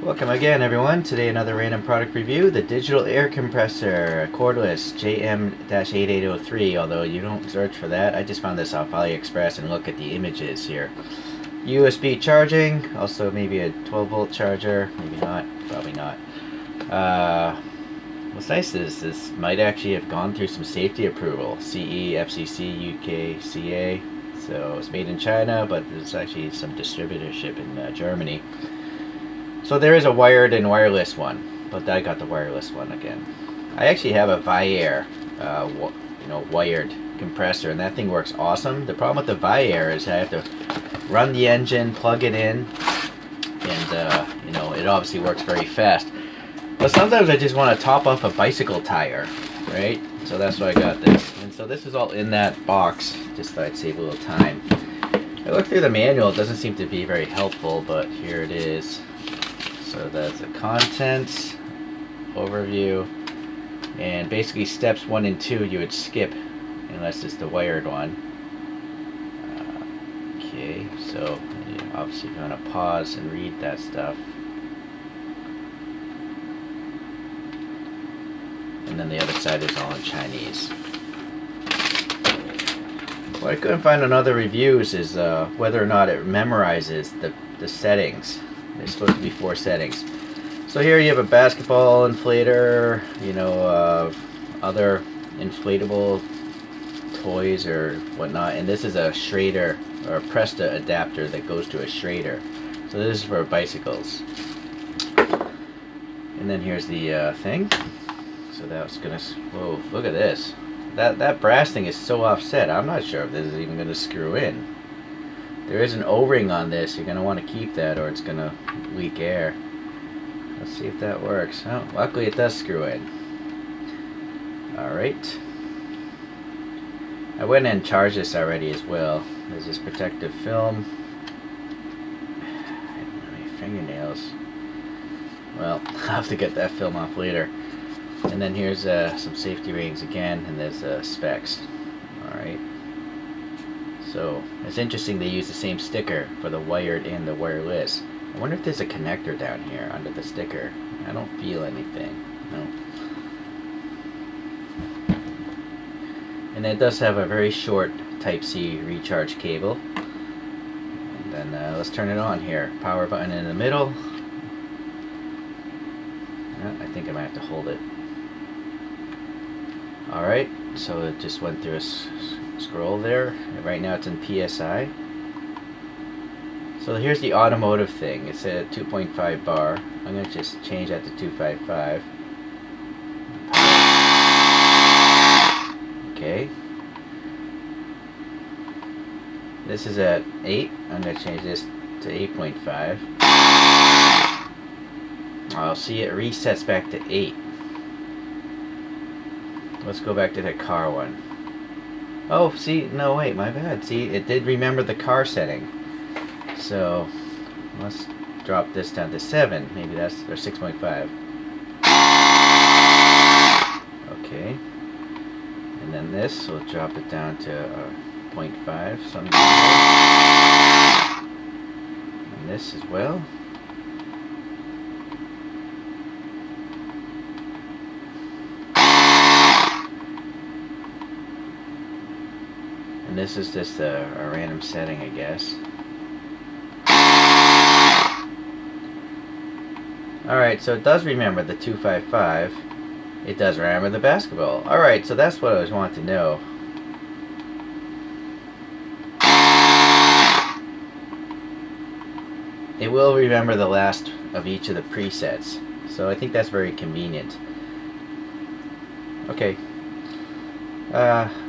Welcome again, everyone. Today another random product review, the digital air compressor, cordless JM-8803, although you don't search for that. I just found this off Aliexpress and look at the images here. USB charging, also maybe a 12 volt charger, maybe not, probably not. What's nice is this might actually have gone through some safety approval, CE, FCC, UK, CA. So it's made in China, but there's actually some distributorship in Germany. So there is a wired and wireless one, but I got the wireless one again. I actually have a Viair, wired compressor, and that thing works awesome. The problem with the Viair is I have to run the engine, plug it in, and it obviously works very fast. But sometimes I just want to top off a bicycle tire, right? So that's why I got this. And so this is all in that box, just thought I'd save a little time. I looked through the manual, it doesn't seem to be very helpful, but here it is. So that's the contents, overview, and basically steps 1 and 2 you would skip unless it's the wired one. Okay, so obviously you're going to pause and read that stuff. And then the other side is all in Chinese. What I couldn't find on other reviews is whether or not it memorizes the settings. There's supposed to be 4 settings. So here you have a basketball inflator, other inflatable toys or whatnot, and this is a Schrader or a Presta adapter that goes to a Schrader. So this is for bicycles. And then here's the thing. So that's gonna, whoa, look at this. That brass thing is so offset. I'm not sure if this is even gonna screw in. There is an O-ring on this. You're going to want to keep that or it's going to leak air. Let's see if that works. Oh, luckily it does screw in. Alright. I went and charged this already as well. There's this protective film. I don't have any fingernails. Well, I'll have to get that film off later. And then here's some safety rings again, and there's specs. Alright. So it's interesting they use the same sticker for the wired and the wireless. I wonder if there's a connector down here under the sticker. I don't feel anything. No. And it does have a very short Type-C recharge cable. And then let's turn it on here. Power button in the middle. I think I might have to hold it. Alright, so it just went through a scroll there. Right now it's in PSI. So here's the automotive thing. It's a 2.5 bar. I'm going to just change that to 255. Okay. This is at 8. I'm going to change this to 8.5. I'll see it resets back to 8. Let's go back to the car one. Oh, see, no, wait, my bad. See, it did remember the car setting. So, let's drop this down to 7. Maybe that's, or 6.5. Okay. And then this, we'll drop it down to 0.5, something like that. And this as well. And this is just a random setting, I guess. Alright, so it does remember the 255. It does remember the basketball. Alright, so that's what I was wanting to know. It will remember the last of each of the presets. So I think that's very convenient. Okay.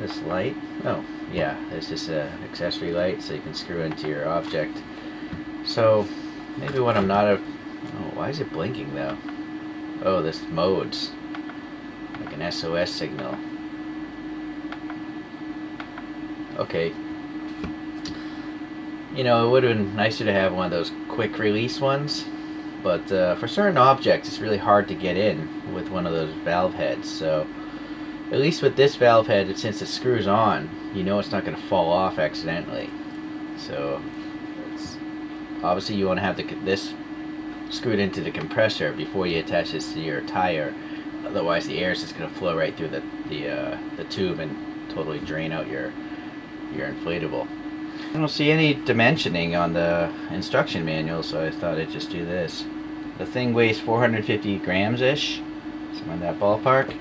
This light. Oh, yeah, there's just an accessory light so you can screw into your object. So, maybe when I'm not oh, why is it blinking though? Oh, this modes. Like an SOS signal. Okay. It would have been nicer to have one of those quick release ones. But for certain objects, it's really hard to get in with one of those valve heads. So, at least with this valve head, since it screws on, it's not going to fall off accidentally. So, obviously you want to have this screwed into the compressor before you attach this to your tire. Otherwise, the air is just going to flow right through the tube and totally drain out your inflatable. I don't see any dimensioning on the instruction manual, so I thought I'd just do this. The thing weighs 450 grams ish, somewhere in that ballpark.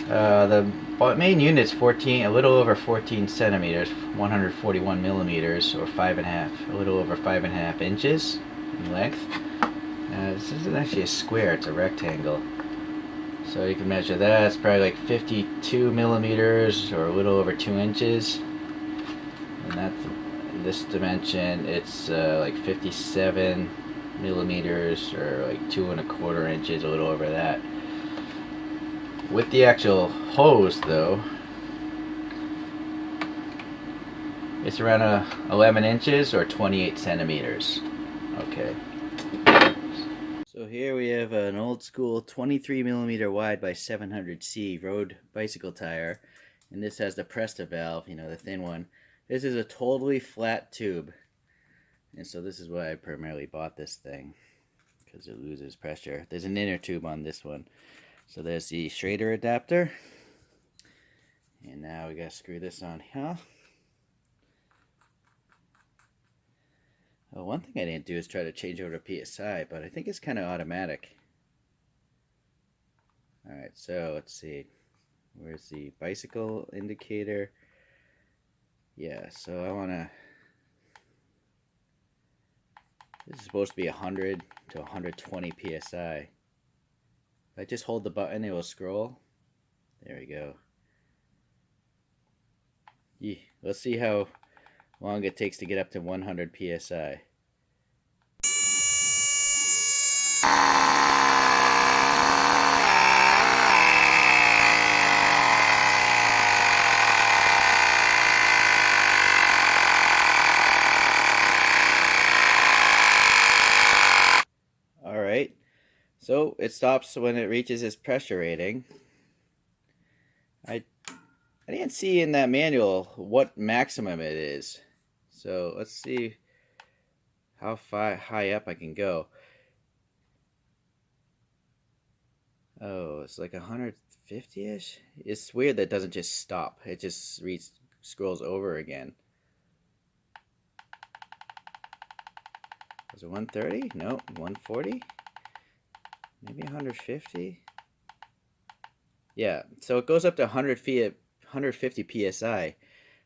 The main unit's a little over 14 centimeters, 141 millimeters, or a little over 5.5 inches in length. This isn't actually a square; it's a rectangle. So you can measure that. It's probably like 52 millimeters, or a little over 2 inches. And that's in this dimension. It's like 57 millimeters, or like 2¼ inches, a little over that. With the actual hose, though, it's around 11 inches or 28 centimeters. Okay. So here we have an old school 23 millimeter wide by 700C road bicycle tire, and this has the Presta valve, you know, the thin one. This is a totally flat tube, and so this is why I primarily bought this thing, because it loses pressure. There's an inner tube on this one. So there's the Schrader adapter, and now we gotta screw this on here. Well, one thing I didn't do is try to change over to PSI, but I think it's kind of automatic. Alright, so let's see. Where's the bicycle indicator? Yeah, so I want to... This is supposed to be 100 to 120 PSI. If I just hold the button, it will scroll. There we go. Let's see how long it takes to get up to 100 PSI. Alright, so it stops when it reaches its pressure rating. I didn't see in that manual what maximum it is. So let's see how high up I can go. Oh, it's like 150-ish? It's weird that it doesn't just stop. It just scrolls over again. Was it 130? No, 140? Maybe 150? Yeah, so it goes up to 150 PSI.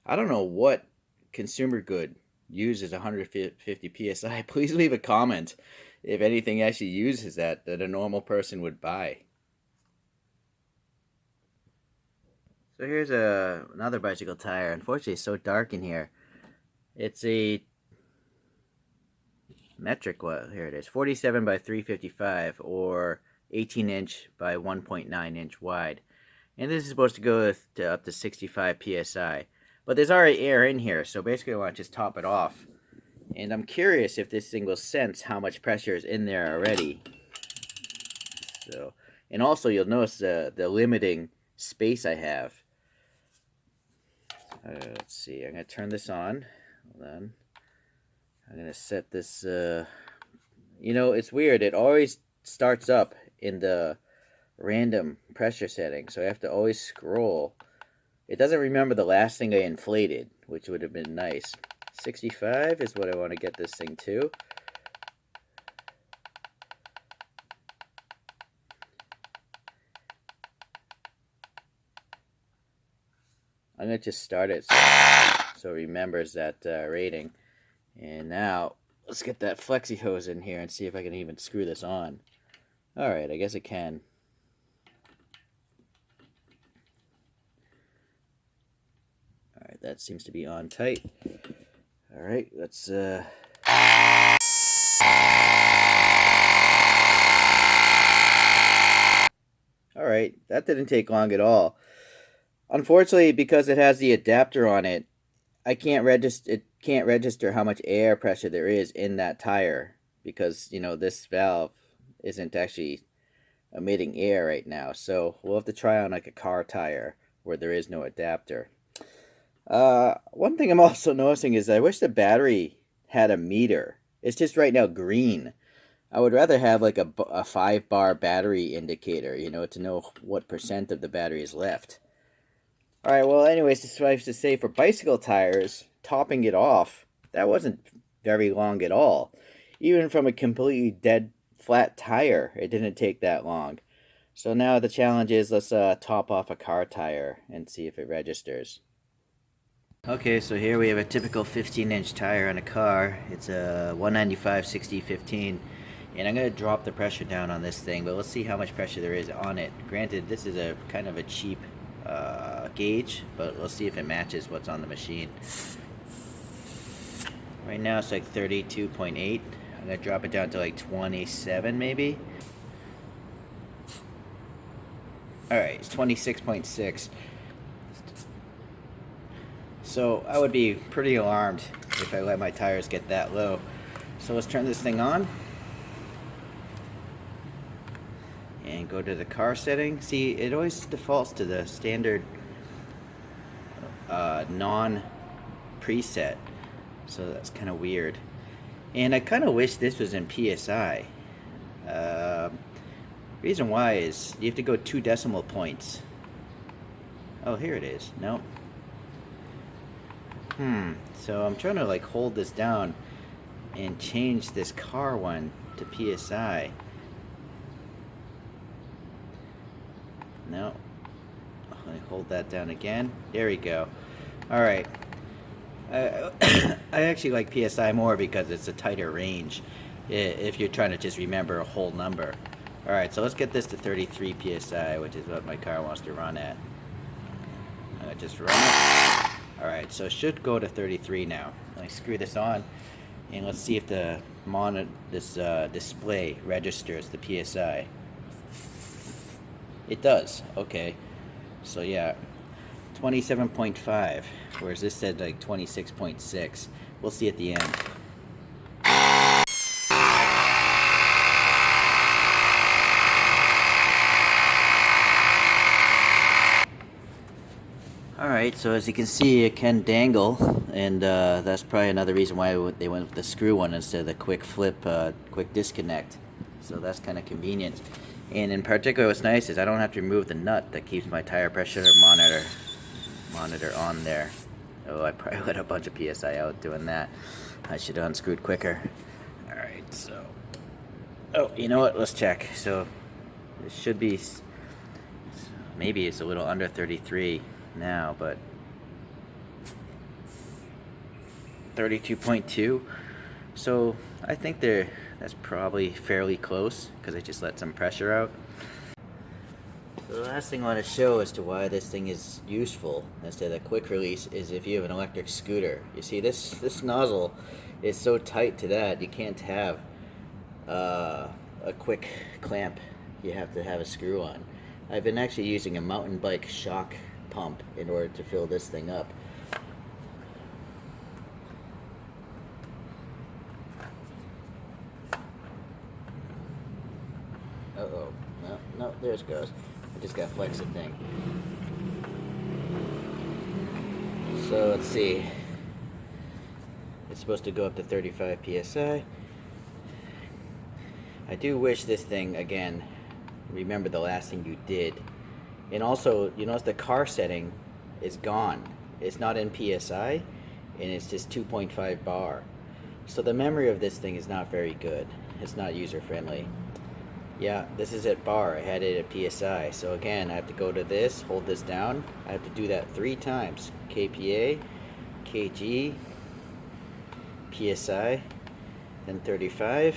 I don't know what consumer good uses 150 PSI. Please leave a comment if anything actually uses that a normal person would buy. So here's another bicycle tire. Unfortunately, it's so dark in here. It's a metric, well, here it is, 47 by 355, or 18 inch by 1.9 inch wide. And this is supposed to go up to 65 PSI. But there's already air in here, so basically I want to just top it off. And I'm curious if this thing will sense how much pressure is in there already. So, and also you'll notice the limiting space I have. Let's see, I'm going to turn this on. Hold on. I'm going to set this, you know, it's weird. It always starts up in the random pressure setting, so I have to always scroll. It doesn't remember the last thing I inflated, which would have been nice. 65 is what I want to get this thing to. I'm going to just start it so it remembers that rating. And now, let's get that flexi hose in here and see if I can even screw this on. Alright, I guess it can. Alright, that seems to be on tight. Alright, let's Alright, that didn't take long at all. Unfortunately, because it has the adapter on it, it can't register how much air pressure there is in that tire, because, you know, this valve isn't actually emitting air right now. So we'll have to try on like a car tire where there is no adapter. One thing I'm also noticing is I wish the battery had a meter. It's just right now green. I would rather have like a 5-bar battery indicator, to know what percent of the battery is left. Alright, well anyways, suffice to say, for bicycle tires, topping it off, that wasn't very long at all. Even from a completely dead flat tire, it didn't take that long. So now the challenge is, let's top off a car tire and see if it registers. Okay, so here we have a typical 15-inch tire on a car. It's a 195/60/15. And I'm going to drop the pressure down on this thing, but let's see how much pressure there is on it. Granted, this is a kind of a cheap gauge, but let's see if it matches what's on the machine. Right now it's like 32.8. I'm going to drop it down to like 27 maybe. Alright, it's 26.6. So I would be pretty alarmed if I let my tires get that low. So let's turn this thing on. And go to the car setting. See, it always defaults to the standard non-preset. So that's kind of weird. And I kind of wish this was in PSI. Reason why is you have to go 2 decimal points. Oh, here it is. Nope. So I'm trying to like hold this down and change this car one to PSI. No. Let me hold that down again. There we go. Alright. I actually like PSI more because it's a tighter range if you're trying to just remember a whole number. Alright, so let's get this to 33 PSI, which is what my car wants to run at. I'm going to just run it. Alright, so it should go to 33 now. Let me screw this on and let's see if the display registers the PSI. It does. Okay. So yeah, 27.5, whereas this said like 26.6. We'll see at the end. Alright, so as you can see, it can dangle, and that's probably another reason why they went with the screw one instead of the quick flip, quick disconnect. So that's kind of convenient. And in particular, what's nice is I don't have to remove the nut that keeps my tire pressure monitor on there. Oh, I probably let a bunch of PSI out doing that. I should have unscrewed quicker. Alright, so... Oh, you know what? Let's check. So, it should be... Maybe it's a little under 33 now, but... 32.2. So, I think that's probably fairly close, because I just let some pressure out. So the last thing I want to show as to why this thing is useful instead of quick release is if you have an electric scooter. You see, this nozzle is so tight to that you can't have a quick clamp. You have to have a screw on. I've been actually using a mountain bike shock pump in order to fill this thing up. Uh-oh. No, there it goes. I just got to flex the thing. So let's see. It's supposed to go up to 35 PSI. I do wish this thing, again, remember the last thing you did. And also, you notice the car setting is gone. It's not in PSI, and it's just 2.5 bar. So the memory of this thing is not very good. It's not user-friendly. Yeah, this is at bar. I had it at PSI. So again, I have to go to this, hold this down. I have to do that 3 times. KPA, KG, PSI, then 35.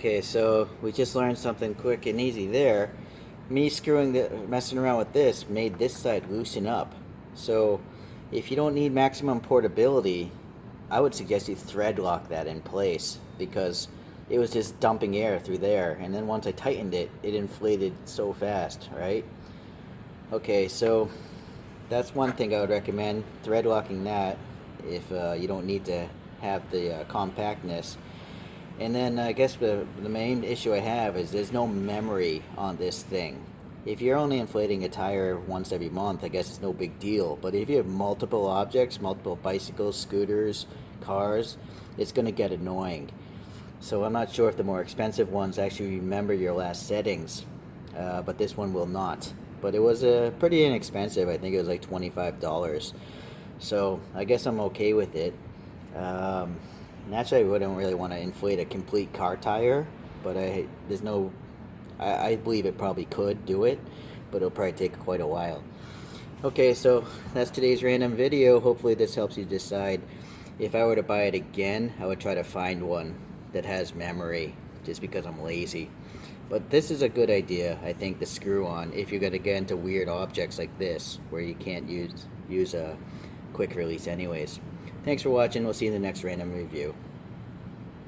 Okay, so we just learned something quick and easy there. Me messing around with this made this side loosen up. So if you don't need maximum portability, I would suggest you thread lock that in place because it was just dumping air through there, and then once I tightened it, it inflated so fast, right? Okay, so that's one thing I would recommend, thread locking that if you don't need to have the compactness. And then I guess the main issue I have is there's no memory on this thing. If you're only inflating a tire once every month, I guess it's no big deal. But if you have multiple objects, multiple bicycles, scooters, cars, it's going to get annoying. So I'm not sure if the more expensive ones actually remember your last settings, but this one will not. But it was pretty inexpensive. I think it was like $25. So I guess I'm okay with it. Naturally, I wouldn't really want to inflate a complete car tire, but there's no, I believe it probably could do it, but it'll probably take quite a while. Okay, so that's today's random video. Hopefully this helps you decide. If I were to buy it again, I would try to find one that has memory, just because I'm lazy. But this is a good idea, I think, the screw on, if you're going to get into weird objects like this, where you can't use a quick release anyways. Thanks for watching. We'll see you in the next random review.